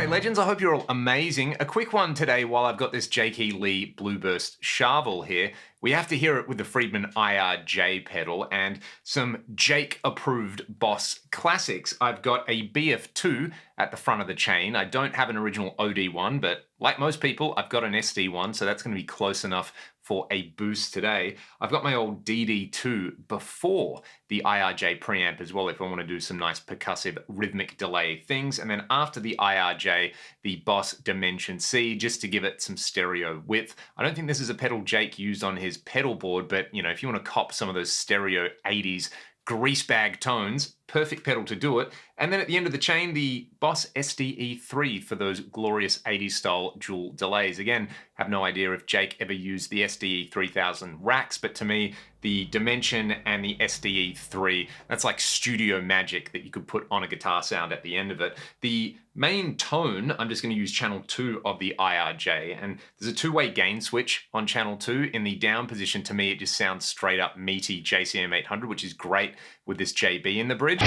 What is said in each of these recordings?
legends, I hope you're all amazing. A quick one today while I've got this J.K. Lee Blueburst Charvel here. We have to hear it with the Friedman IRJ pedal and some Jake-approved Boss classics. I've got a BF2 at the front of the chain. I don't have an original OD one, but like most people, I've got an SD one, so that's going to be close enough for a boost today. I've got my old DD2 before the IRJ preamp as well if I want to do some nice percussive rhythmic delay things. And then after the IRJ, the Boss Dimension C, just to give it some stereo width. I don't think this is a pedal Jake used on his pedal board, but you know, if you want to cop some of those stereo 80s greasebag tones, perfect pedal to do it. And then at the end of the chain, the Boss SDE3 for those glorious 80s style dual delays. Again, have no idea if Jake ever used the SDE 3000 racks, but to me, the Dimension and the SDE3, that's like studio magic that you could put on a guitar sound at the end of it. The main tone, I'm just going to use channel 2 of the IRJ, and there's a two-way gain switch on channel 2. In the down position, to me, it just sounds straight up meaty JCM 800, which is great with this JB in the bridge.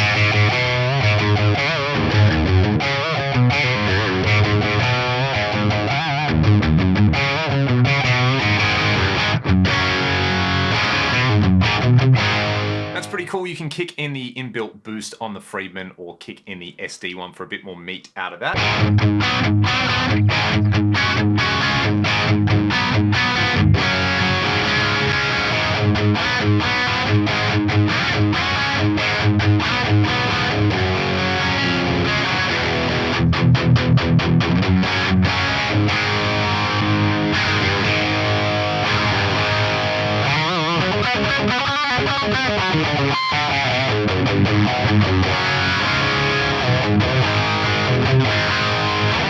That's pretty cool. You can kick in the inbuilt boost on the Friedman or kick in the SD one for a bit more meat out of that.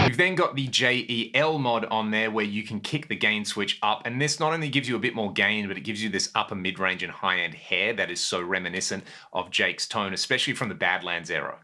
We've then got the JEL mod on there where you can kick the gain switch up, and this not only gives you a bit more gain, but it gives you this upper mid-range and high-end hair that is so reminiscent of Jake's tone, especially from the Badlands era.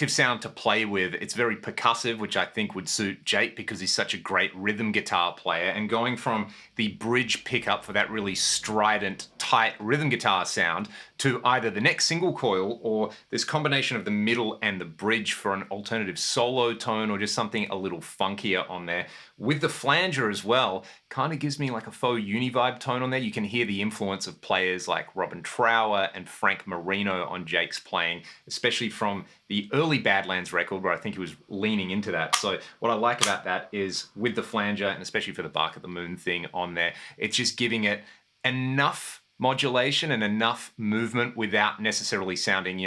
Sound to play with. It's very percussive, which I think would suit Jake because he's such a great rhythm guitar player, and going from the bridge pickup for that really strident, tight rhythm guitar sound to either the next single coil or this combination of the middle and the bridge for an alternative solo tone or just something a little funkier on there. With the flanger as well, kind of gives me like a faux uni-vibe tone on there. You can hear the influence of players like Robin Trower and Frank Marino on Jake's playing, especially from the early Badlands record where I think he was leaning into that. So what I like about that is with the flanger, and especially for the Bark at the Moon thing on there, it's just giving it enough modulation and enough movement without necessarily sounding,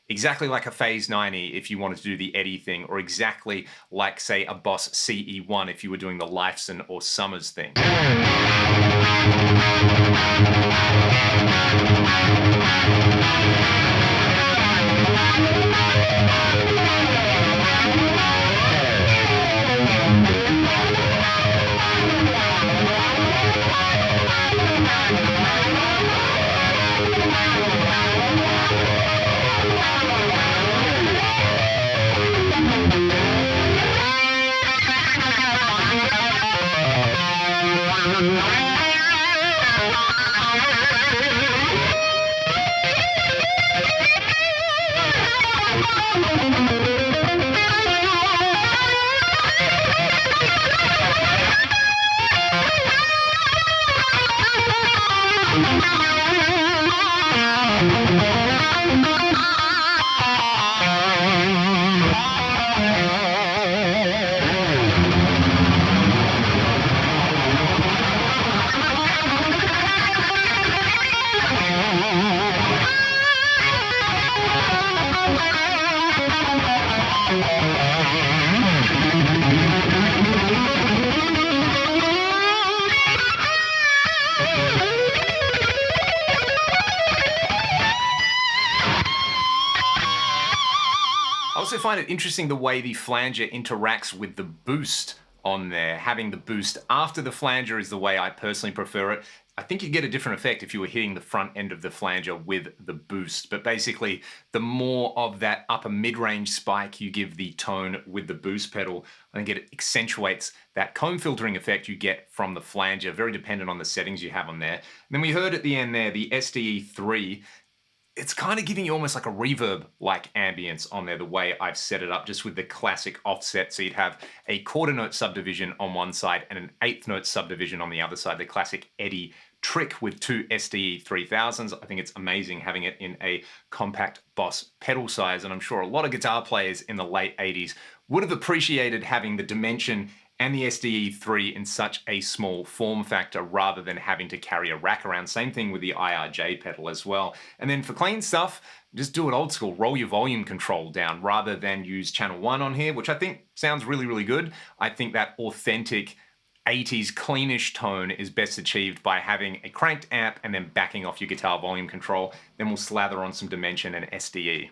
exactly like a phase 90 if you wanted to do the Eddie thing, or exactly like, say, a Boss CE1 if you were doing the Lifeson or Summers thing. I also find it interesting the way the flanger interacts with the boost on there. Having the boost after the flanger is the way I personally prefer it. I think you get a different effect if you were hitting the front end of the flanger with the boost. But basically, the more of that upper mid-range spike you give the tone with the boost pedal, I think it accentuates that comb filtering effect you get from the flanger, very dependent on the settings you have on there. And then we heard at the end there, the SDE3, it's kind of giving you almost like a reverb-like ambience on there, the way I've set it up, just with the classic offset. So you'd have a quarter note subdivision on one side and an eighth note subdivision on the other side, the classic Eddie trick with two SDE 3000s. I think it's amazing having it in a compact Boss pedal size, and I'm sure a lot of guitar players in the late 80s would have appreciated having the dimension and the SDE3 in such a small form factor rather than having to carry a rack around. Same thing with the IRJ pedal as well. And then for clean stuff, just do it old school. Roll your volume control down rather than use channel 1 on here, which I think sounds really, really good. I think that authentic 80s cleanish tone is best achieved by having a cranked amp and then backing off your guitar volume control. Then we'll slather on some dimension and SDE.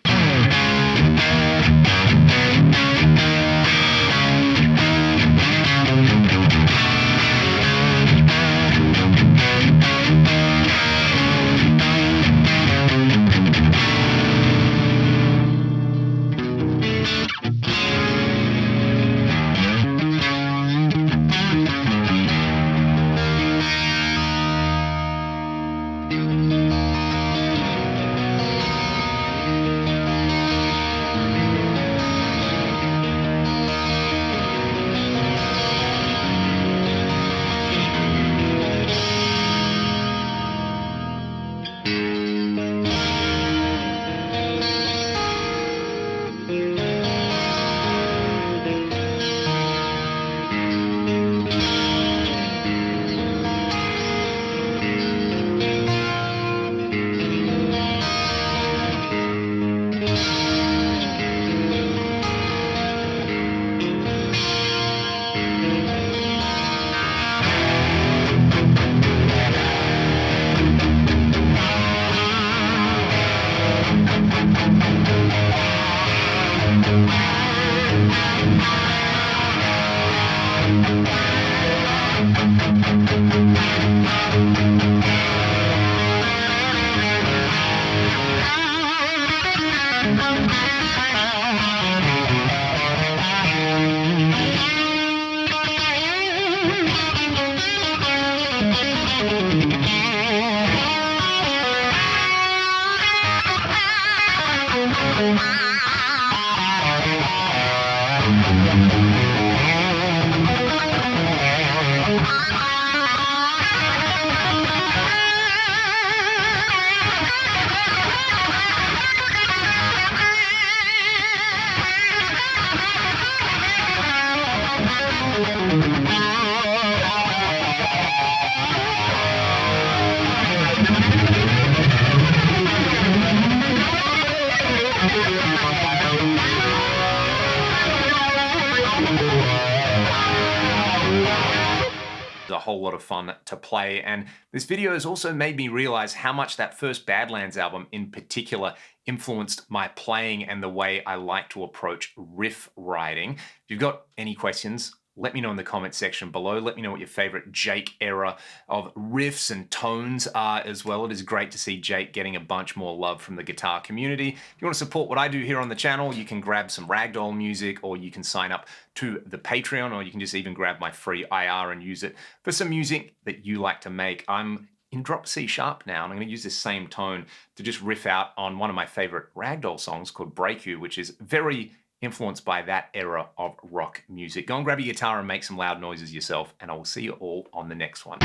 whole lot of fun to play. And this video has also made me realize how much that first Badlands album in particular influenced my playing and the way I like to approach riff writing. If you've got any questions, let me know in the comments section below. Let me know what your favorite Jake era of riffs and tones are as well. It is great to see Jake getting a bunch more love from the guitar community. If you want to support what I do here on the channel, you can grab some ragdoll music, or you can sign up to the Patreon, or you can just even grab my free IR and use it for some music that you like to make. I'm in drop C sharp now, and I'm going to use this same tone to just riff out on one of my favorite ragdoll songs called Break You, which is very influenced by that era of rock music. Go and grab your guitar and make some loud noises yourself, and I will see you all on the next one.